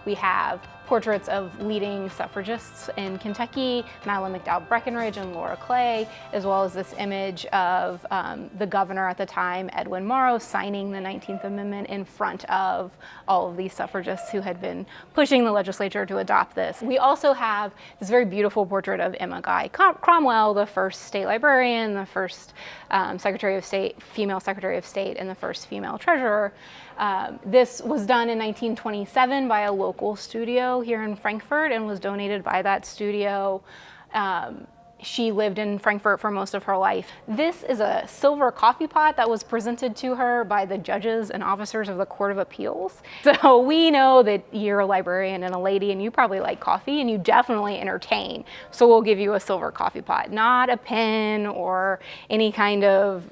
We have portraits of leading suffragists in Kentucky, Madeline McDowell Breckinridge and Laura Clay, as well as this image of the governor at the time, Edwin Morrow, signing the 19th Amendment in front of all of these suffragists who had been pushing the legislature to adopt this. We also have this very beautiful portrait of Emma Guy Cromwell, the first state librarian, the first Secretary of State, female Secretary of State, and the first female treasurer. This was done in 1927 by a local studio here in Frankfort and was donated by that studio. She lived in Frankfort for most of her life. This is a silver coffee pot that was presented to her by the judges and officers of the Court of Appeals. So we know that you're a librarian and a lady and you probably like coffee and you definitely entertain. So we'll give you a silver coffee pot, not a pen or any kind of,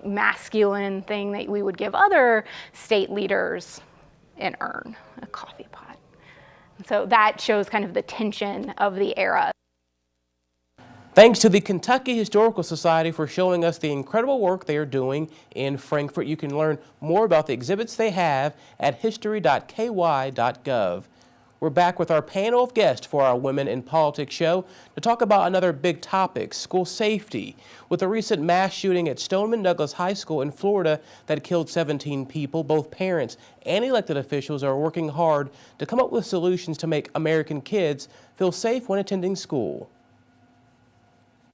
masculine thing that we would give other state leaders an urn, a coffee pot. So that shows kind of the tension of the era. Thanks to the Kentucky Historical Society for showing us the incredible work they are doing in Frankfort. You can learn more about the exhibits they have at history.ky.gov. We're back with our panel of guests for our Women in Politics show to talk about another big topic, school safety. With a recent mass shooting at Stoneman Douglas High School in Florida that killed 17 people, both parents and elected officials are working hard to come up with solutions to make American kids feel safe when attending school.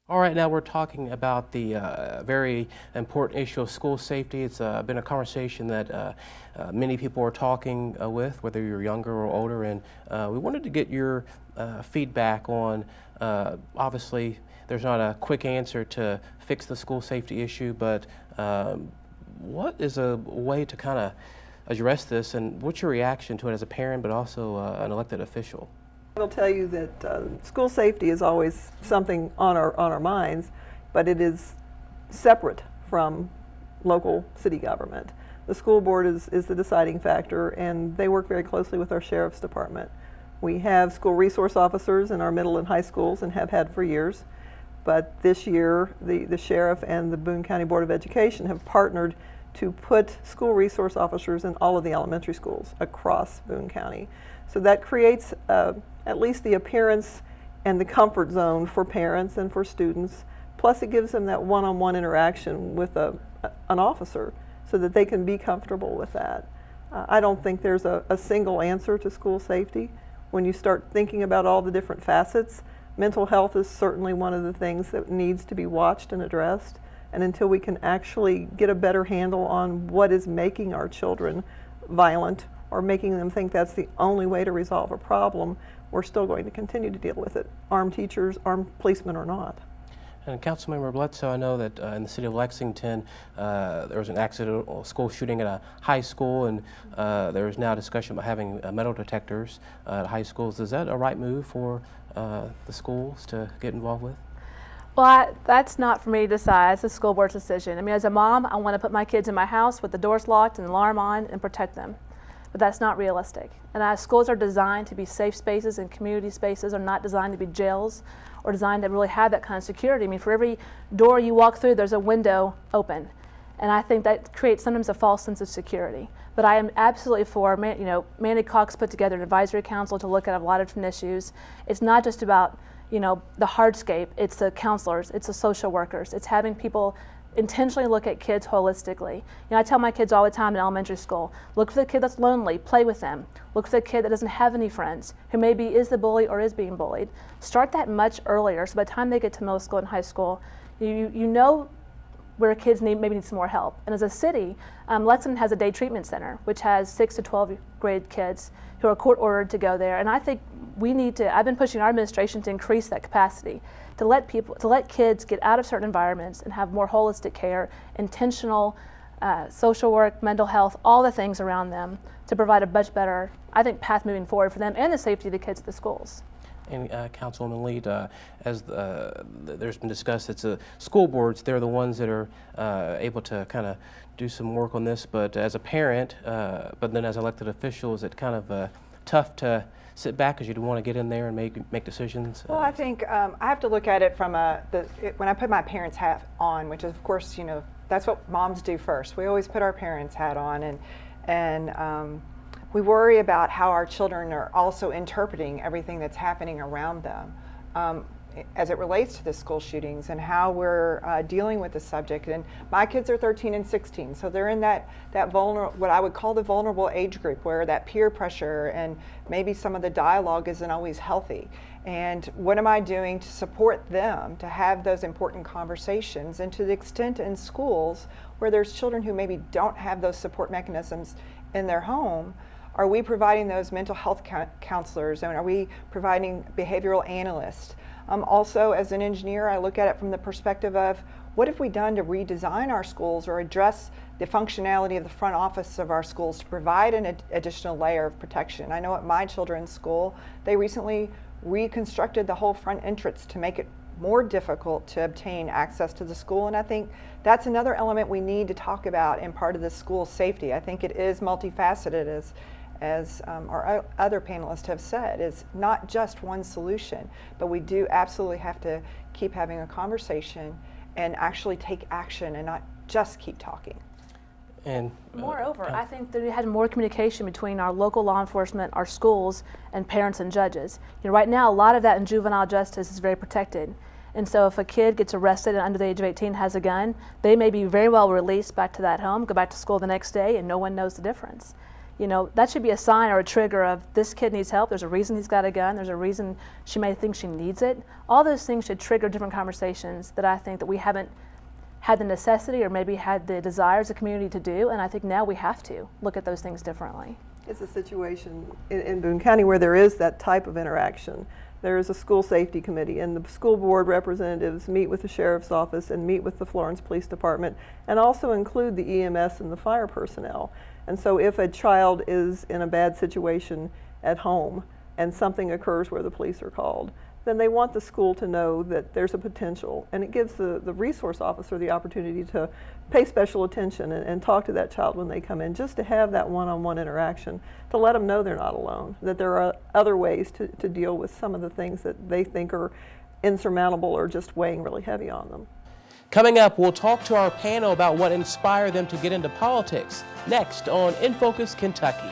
All right, now we're talking about the very important issue of school safety. It's been a conversation that many people are talking with, whether you're younger or older, and we wanted to get your feedback on, obviously, there's not a quick answer to fix the school safety issue, but what is a way to kind of address this, and what's your reaction to it as a parent, but also an elected official? I will tell you that school safety is always something on our minds, but it is separate from local city government. The school board is the deciding factor, and they work very closely with our sheriff's department. We have school resource officers in our middle and high schools and have had for years, but this year the sheriff and the Boone County Board of Education have partnered to put school resource officers in all of the elementary schools across Boone County. So that creates at least the appearance and the comfort zone for parents and for students. Plus it gives them that one-on-one interaction with an officer so that they can be comfortable with that. I don't think there's a single answer to school safety. When you start thinking about all the different facets, mental health is certainly one of the things that needs to be watched and addressed. And until we can actually get a better handle on what is making our children violent or making them think that's the only way to resolve a problem, we're still going to continue to deal with it, armed teachers, armed policemen or not. And Councilmember Bledsoe, I know that in the city of Lexington, there was an accidental school shooting at a high school, and there is now discussion about having metal detectors at high schools. Is that a right move for the schools to get involved with? Well, that's not for me to decide. It's the school board's decision. I mean, as a mom, I want to put my kids in my house with the doors locked and the alarm on and protect them. But that's not realistic. And as schools are designed to be safe spaces and community spaces, are not designed to be jails or designed to really have that kind of security. I mean, for every door you walk through, there's a window open. And I think that creates sometimes a false sense of security. But I am absolutely for, Mandy Cox put together an advisory council to look at a lot of different issues. It's not just about, the hardscape, it's the counselors, it's the social workers, it's having people intentionally look at kids holistically. I tell my kids all the time in elementary school, look for the kid that's lonely, play with them. Look for the kid that doesn't have any friends, who maybe is the bully or is being bullied. Start that much earlier, so by the time they get to middle school and high school, you know where kids maybe need some more help. And as a city, Lexington has a day treatment center, which has 6 to 12 grade kids who are court ordered to go there. And I think we need to, I've been pushing our administration to increase that capacity, to let kids get out of certain environments and have more holistic care, intentional social work, mental health, all the things around them to provide a much better, I think, path moving forward for them and the safety of the kids at the schools. And Councilwoman Lead, as there's been discussed, it's the school boards, they're the ones that are able to kind of do some work on this, but as a parent, but then as elected officials, it's kind of tough to sit back because you want to get in there and make decisions. Well, I think I have to look at it from when I put my parents' hat on, which is, of course, that's what moms do first. We always put our parents' hat on, we worry about how our children are also interpreting everything that's happening around them as it relates to the school shootings and how we're dealing with the subject. And my kids are 13 and 16, so they're in that vulnerable, what I would call the vulnerable age group, where that peer pressure and maybe some of the dialogue isn't always healthy. And what am I doing to support them to have those important conversations? And to the extent in schools where there's children who maybe don't have those support mechanisms in their home, are we providing those mental health counselors, and are we providing behavioral analysts? Also, as an engineer, I look at it from the perspective of what have we done to redesign our schools or address the functionality of the front office of our schools to provide an additional layer of protection. I know at my children's school, they recently reconstructed the whole front entrance to make it more difficult to obtain access to the school, and I think that's another element we need to talk about in part of the school safety. I think it is multifaceted, as our other panelists have said. It's not just one solution, but we do absolutely have to keep having a conversation and actually take action and not just keep talking. And Moreover, I think that we had more communication between our local law enforcement, our schools, and parents and judges. Right now, a lot of that in juvenile justice is very protected. And so if a kid gets arrested and under the age of 18 has a gun, they may be very well released back to that home, go back to school the next day, and no one knows the difference. That should be a sign or a trigger of this kid needs help. There's a reason he's got a gun. There's a reason she may think she needs it. All those things should trigger different conversations that I think that we haven't had the necessity or maybe had the desire as a community to do. And I think now we have to look at those things differently. It's a situation in Boone County where there is that type of interaction. There is a school safety committee, and the school board representatives meet with the sheriff's office and meet with the Florence Police Department, and also include the EMS and the fire personnel. And so if a child is in a bad situation at home and something occurs where the police are called, then they want the school to know that there's a potential, and it gives the resource officer the opportunity to pay special attention and talk to that child when they come in, just to have that one-on-one interaction, to let them know they're not alone, that there are other ways to deal with some of the things that they think are insurmountable or just weighing really heavy on them. coming up, we'll talk to our panel about what inspired them to get into politics. Next on In Focus Kentucky.